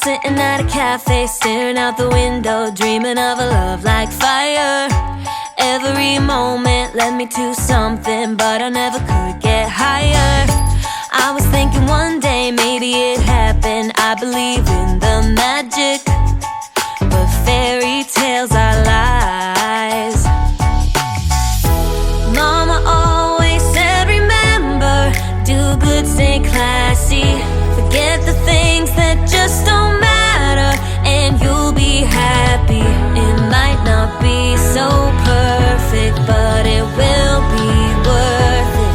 sitting at a cafe, staring out the window, dreaming of a love like fire. Every moment led me to something, but I never could get higher. I was thinking one day maybe it happened. I believe in the magic, but fairy tales are lies. Mama always said, remember, do good, stay classy. Forget the things that just don't matter, and you'll be happy. It might not be so perfect, but it will be worth it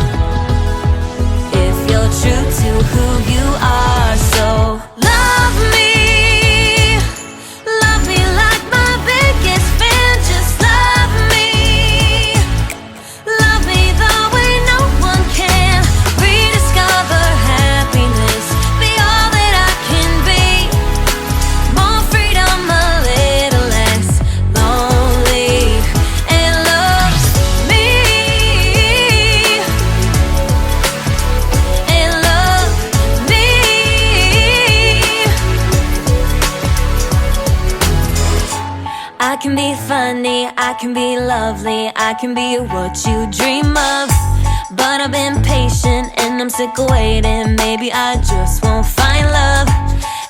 if you're true to who you are. So love me like my biggest fan. Just love me the way no one can. Rediscover happiness, be all that I can be. More freedom, a little less lonely, and love me, and love me. I can be funny, I can be lovely, I can be what you dream of. But I've been patient and I'm sick of waiting. Maybe I just won't find love.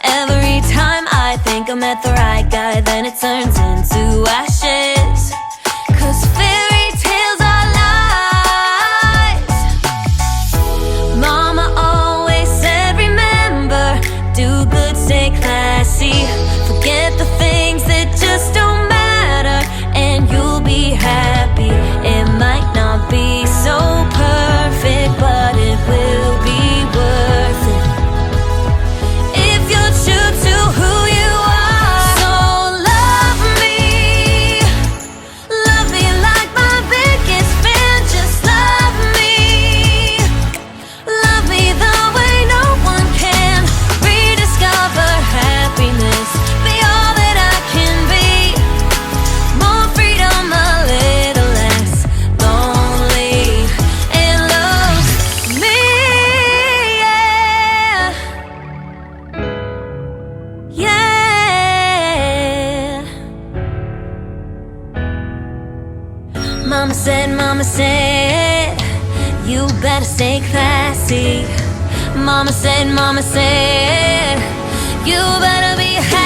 Every time I think I met the right guy, then it turns into ashes. 'Cause fairy tales are lies. Mama always said, remember, do good, stay classy. Forget the things that just don't matter, and you'll be happy. It might not be so perfect, but it will be worth it if you're true to who you are. So love me like my biggest fan. Just love me the way no one can. Rediscover happiness, be all that I can be. More freedom, a little less lonely, and love me, yeah, yeah. Mama said, you better stay classy. Mama said, you better be happy.